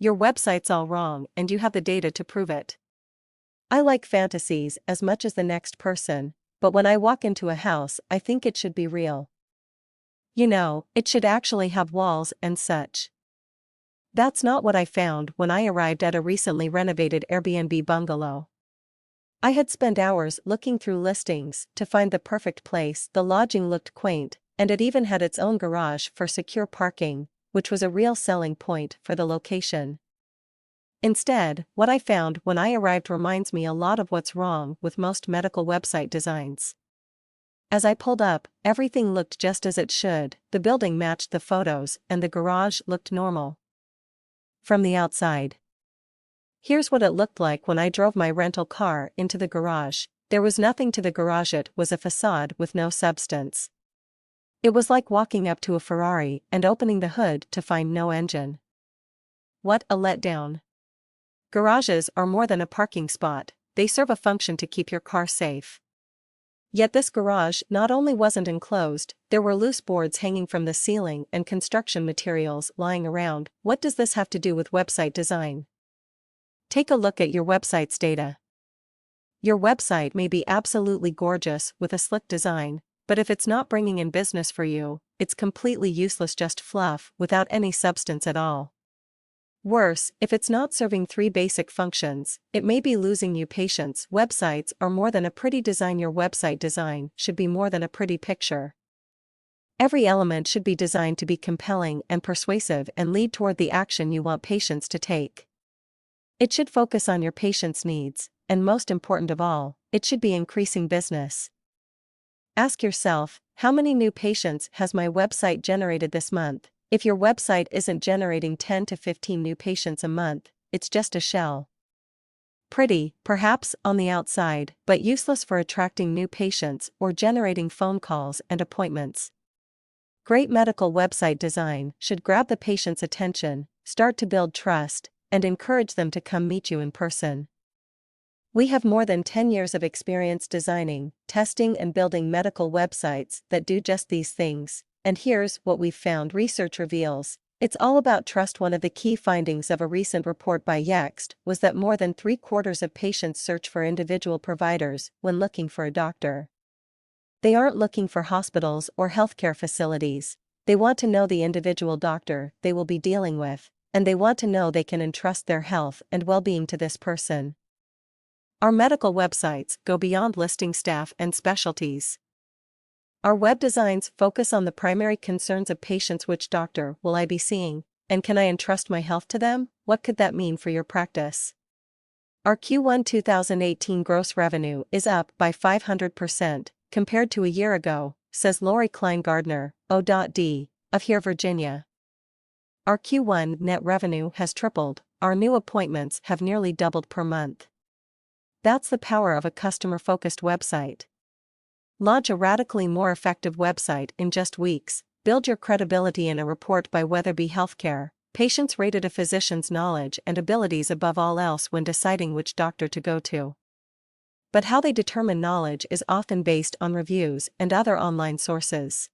Your website's all wrong and you have the data to prove it. I like fantasies as much as the next person, but when I walk into a house, I think it should be real. You know, it should actually have walls and such. That's not what I found when I arrived at a recently renovated Airbnb bungalow. I had spent hours looking through listings to find the perfect place. The lodging looked quaint, and it even had its own garage for secure parking, which was a real selling point for the location. Instead, what I found when I arrived reminds me a lot of what's wrong with most medical website designs. As I pulled up, everything looked just as it should, the building matched the photos, and the garage looked normal. From the outside. Here's what it looked like when I drove my rental car into the garage. There was nothing to the garage, it was a facade with no substance. It was like walking up to a Ferrari and opening the hood to find no engine. What a letdown. Garages are more than a parking spot, they serve a function to keep your car safe. Yet this garage not only wasn't enclosed, there were loose boards hanging from the ceiling and construction materials lying around. What does this have to do with website design? Take a look at your website's data. Your website may be absolutely gorgeous with a slick design, but if it's not bringing in business for you, it's completely useless, just fluff without any substance at all. Worse, if it's not serving three basic functions, it may be losing you patience. Websites are more than a pretty design. Your website design should be more than a pretty picture. Every element should be designed to be compelling and persuasive and lead toward the action you want patients to take. It should focus on your patient's needs, and most important of all, it should be increasing business. Ask yourself, how many new patients has my website generated this month? If your website isn't generating 10 to 15 new patients a month, it's just a shell. Pretty, perhaps, on the outside, but useless for attracting new patients or generating phone calls and appointments. Great medical website design should grab the patient's attention, start to build trust, and encourage them to come meet you in person. We have more than 10 years of experience designing, testing, and building medical websites that do just these things. And here's what we've found. Research reveals, it's all about trust. One of the key findings of a recent report by Yext was that more than 3/4 of patients search for individual providers when looking for a doctor. They aren't looking for hospitals or healthcare facilities. They want to know the individual doctor they will be dealing with, and they want to know they can entrust their health and well-being to this person. Our medical websites go beyond listing staff and specialties. Our web designs focus on the primary concerns of patients. Which doctor will I be seeing, and can I entrust my health to them? What could that mean for your practice? Our Q1 2018 gross revenue is up by 500% compared to a year ago, says Lori Klein-Gardner, O.D., of here, Virginia. Our Q1 net revenue has tripled, our new appointments have nearly doubled per month. That's the power of a customer-focused website. Launch a radically more effective website in just weeks. Build your credibility. In a report by Weatherby Healthcare, patients rated a physician's knowledge and abilities above all else when deciding which doctor to go to. But how they determine knowledge is often based on reviews and other online sources.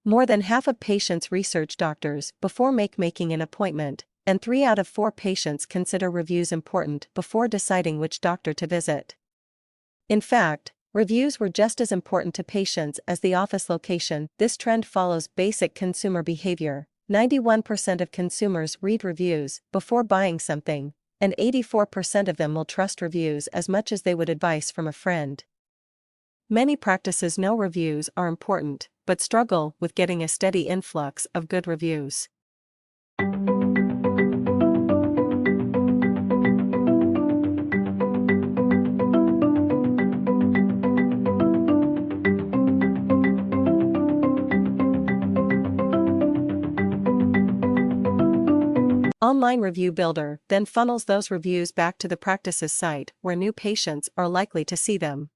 More than half of patients research doctors before making an appointment, and 3 out of 4 patients consider reviews important before deciding which doctor to visit. In fact, reviews were just as important to patients as the office location. This trend follows basic consumer behavior. 91% of consumers read reviews before buying something, and 84% of them will trust reviews as much as they would advice from a friend. Many practices know reviews are important, but struggle with getting a steady influx of good reviews. Online Review Builder then funnels those reviews back to the practice's site where new patients are likely to see them.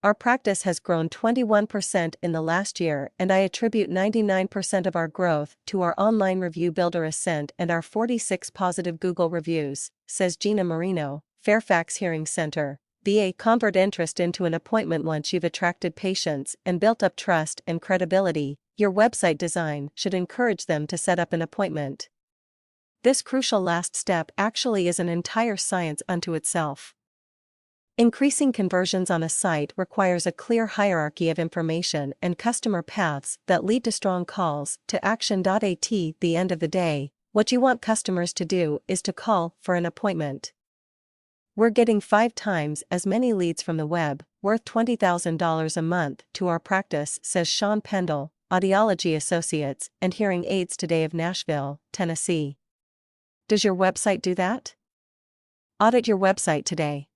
Our practice has grown 21% in the last year, and I attribute 99% of our growth to our Online Review Builder ascent and our 46 positive Google reviews, says Gina Marino, Fairfax Hearing Center, VA. Convert interest into an appointment. Once you've attracted patients and built up trust and credibility, your website design should encourage them to set up an appointment. This crucial last step actually is an entire science unto itself. Increasing conversions on a site requires a clear hierarchy of information and customer paths that lead to strong calls to action. At the end of the day, what you want customers to do is to call for an appointment. We're getting 5 times as many leads from the web, worth $20,000 a month to our practice, says Sean Pendle, Audiology Associates and Hearing Aids Today of Nashville, Tennessee. Does your website do that? Audit your website today.